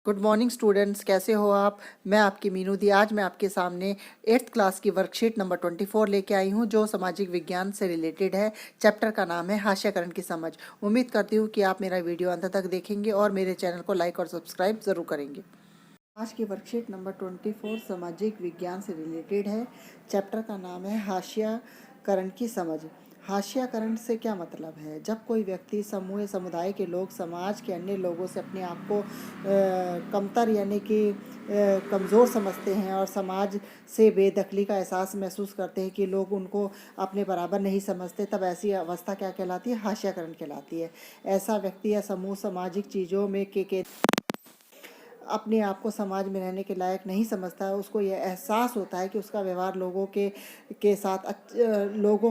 Good morning students, कैसे हो आप। मैं आपकी मीनू दी। आज मैं आपके सामने 8th क्लास की वर्कशीट नंबर 24 लेके आई हूँ, जो सामाजिक विज्ञान से रिलेटेड है। चैप्टर का नाम है हास्यकरण की समझ। उम्मीद करती हूँ कि आप मेरा वीडियो अंत तक देखेंगे और मेरे चैनल को लाइक और सब्सक्राइब ज़रूर करेंगे। आज की वर्कशीट नंबर 24 सामाजिक विज्ञान से रिलेटेड है। चैप्टर का नाम है हास्यकरण की समझ। हास्यकरण से क्या मतलब है? जब कोई व्यक्ति, समूह, समुदाय के लोग समाज के अन्य लोगों से अपने आप को कमतर यानी कि कमज़ोर समझते हैं और समाज से बेदखली का एहसास महसूस करते हैं कि लोग उनको अपने बराबर नहीं समझते, तब ऐसी अवस्था क्या कहलाती है? हास्यकरण कहलाती है। ऐसा व्यक्ति या समूह सामाजिक चीज़ों में के अपने आप को समाज में रहने के लायक नहीं समझता है। उसको यह एहसास होता है कि उसका व्यवहार लोगों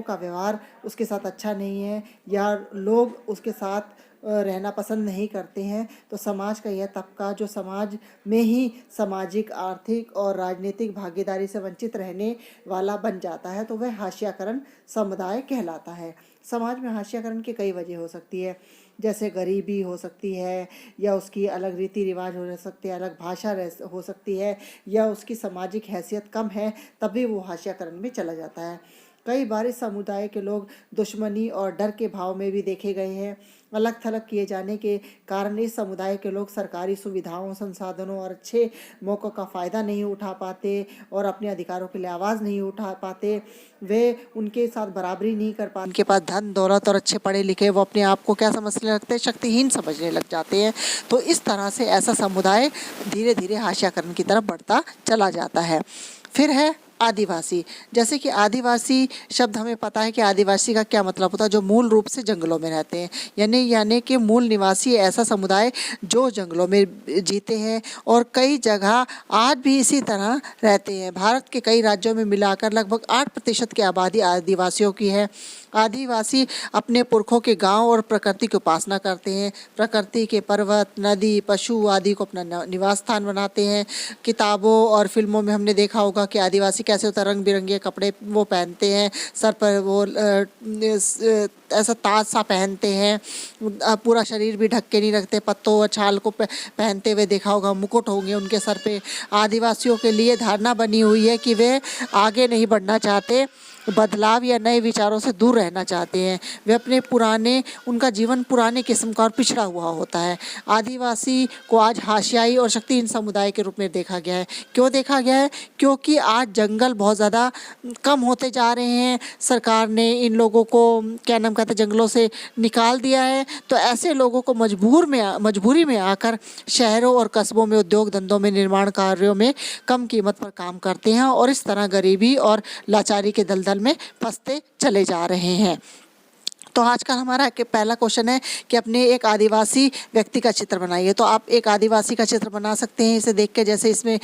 का व्यवहार उसके साथ अच्छा नहीं है, या लोग उसके साथ रहना पसंद नहीं करते हैं। तो समाज का यह तबका, जो समाज में ही सामाजिक, आर्थिक और राजनीतिक भागीदारी से वंचित रहने वाला बन जाता है, तो वह हास्यकरण समुदाय कहलाता है। समाज में हास्यकरण की कई वजह हो सकती है, जैसे गरीबी हो सकती है, या उसकी अलग रीति रिवाज हो सकते हैं, अलग भाषा हो सकती है, या उसकी सामाजिक हैसियत कम है, तब भी वो हास्यकरण में चला जाता है। कई बार इस समुदाय के लोग दुश्मनी और डर के भाव में भी देखे गए हैं। अलग थलग किए जाने के कारण इस समुदाय के लोग सरकारी सुविधाओं, संसाधनों और अच्छे मौक़ों का फ़ायदा नहीं उठा पाते और अपने अधिकारों के लिए आवाज़ नहीं उठा पाते। वे उनके साथ बराबरी नहीं कर पाते। उनके पास धन दौलत और अच्छे पढ़े लिखे, वो अपने आप को क्या समझने लगते हैं? शक्तिहीन समझने लग जाते हैं। तो इस तरह से ऐसा समुदाय धीरे धीरे हास्यकरण की तरफ बढ़ता चला जाता है। फिर है आदिवासी। जैसे कि आदिवासी शब्द हमें पता है कि आदिवासी का क्या मतलब होता है, जो मूल रूप से जंगलों में रहते हैं, यानी कि मूल निवासी ऐसा समुदाय जो जंगलों में जीते हैं और कई जगह आज भी इसी तरह रहते हैं। भारत के कई राज्यों में मिलाकर लगभग 8% की आबादी आदिवासियों की है। आदिवासी अपने पुरखों के गांव और प्रकृति की उपासना करते हैं। प्रकृति के पर्वत, नदी, पशु आदि को अपना निवास स्थान बनाते हैं। किताबों और फिल्मों में हमने देखा होगा कि आदिवासी कैसे होता है, रंग बिरंगे कपड़े वो पहनते हैं, सर पर वो ऐसा ताज सा पहनते हैं, पूरा शरीर भी ढक के नहीं रखते, पत्तों और छाल को पहनते हुए देखा होगा, मुकुट होंगे उनके सर पे। आदिवासियों के लिए धारणा बनी हुई है कि वे आगे नहीं बढ़ना चाहते, बदलाव या नए विचारों से दूर रहना चाहते हैं। वे उनका जीवन पुराने किस्म का और पिछड़ा हुआ होता है। आदिवासी को आज हाशियाई और शक्तिहीन समुदाय के रूप में देखा गया है। क्यों देखा गया है? क्योंकि आज जंगल बहुत ज़्यादा कम होते जा रहे हैं। सरकार ने इन लोगों को क्या नाम कहते हैं, जंगलों से निकाल दिया है। तो ऐसे लोगों को मजबूरी में आकर शहरों और कस्बों में उद्योग धंधों में, निर्माण कार्यों में कम कीमत पर काम करते हैं और इस तरह गरीबी और लाचारी के दलदल में फंसते चले जा रहे हैं। तो आज का हमारा पहला क्वेश्चन है कि अपने एक आदिवासी व्यक्ति का चित्र बनाइए। तो आप एक आदिवासी का चित्र बना सकते हैं, इसे देख के, जैसे इसमें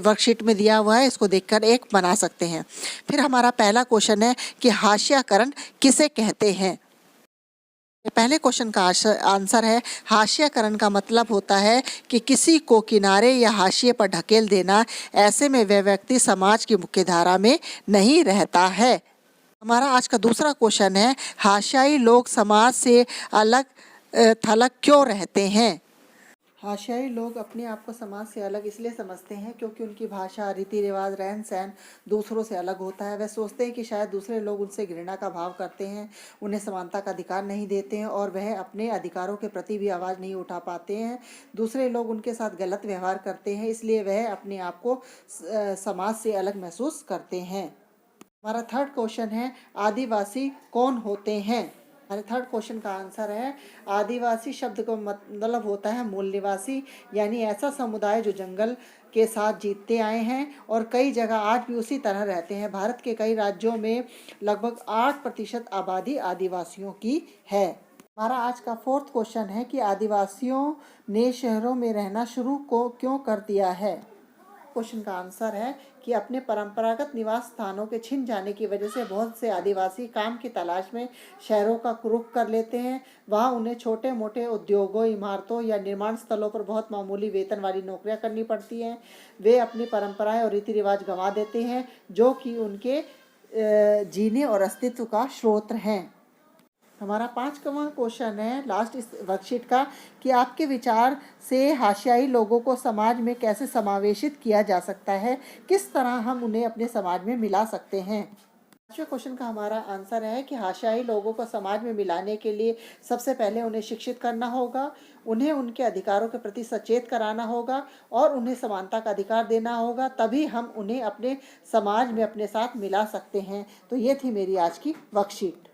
वर्कशीट में दिया हुआ है, इसको देखकर एक बना सकते हैं। फिर हमारा पहला क्वेश्चन है कि हास्यकरण किसे कहते हैं। पहले क्वेश्चन का आंसर है, हास्यकरण का मतलब होता है कि किसी को किनारे या हाशिए पर ढकेल देना। ऐसे में वह व्यक्ति समाज की मुख्यधारा में नहीं रहता है। हमारा आज का दूसरा क्वेश्चन है, हाशियाई लोग समाज से अलग थलग क्यों रहते हैं। हाशियाई लोग अपने आप को समाज से अलग इसलिए समझते हैं क्योंकि उनकी भाषा, रीति रिवाज, रहन सहन दूसरों से अलग होता है। वह सोचते हैं कि शायद दूसरे लोग उनसे घृणा का भाव करते हैं, उन्हें समानता का अधिकार नहीं देते हैं और वह अपने अधिकारों के प्रति भी आवाज़ नहीं उठा पाते हैं। दूसरे लोग उनके साथ गलत व्यवहार करते हैं, इसलिए वह अपने आप को समाज से अलग महसूस करते हैं। हमारा थर्ड क्वेश्चन है, आदिवासी कौन होते हैं। हमारे थर्ड क्वेश्चन का आंसर है, आदिवासी शब्द का मतलब होता है मूल निवासी, यानी ऐसा समुदाय जो जंगल के साथ जीते आए हैं और कई जगह आज भी उसी तरह रहते हैं। भारत के कई राज्यों में लगभग 8% आबादी आदिवासियों की है। हमारा आज का फोर्थ क्वेश्चन है कि आदिवासियों ने शहरों में रहना शुरू क्यों कर दिया है। क्वेश्चन का आंसर है कि अपने परंपरागत निवास स्थानों के छिन जाने की वजह से बहुत से आदिवासी काम की तलाश में शहरों का रुख कर लेते हैं। वहाँ उन्हें छोटे मोटे उद्योगों, इमारतों या निर्माण स्थलों पर बहुत मामूली वेतन वाली नौकरियां करनी पड़ती हैं। वे अपनी परंपराएं और रीति रिवाज गंवा देते हैं, जो कि उनके जीने और अस्तित्व का स्रोत हैं। हमारा 5वां क्वेश्चन है लास्ट इस वर्कशीट का कि आपके विचार से हाशियाई लोगों को समाज में कैसे समावेशित किया जा सकता है, किस तरह हम उन्हें अपने समाज में मिला सकते हैं। 5वें क्वेश्चन का हमारा आंसर है कि हाशियाई लोगों को समाज में मिलाने के लिए सबसे पहले उन्हें शिक्षित करना होगा, उन्हें उनके अधिकारों के प्रति सचेत कराना होगा और उन्हें समानता का अधिकार देना होगा, तभी हम उन्हें अपने समाज में अपने साथ मिला सकते हैं। तो ये थी मेरी आज की वर्कशीट।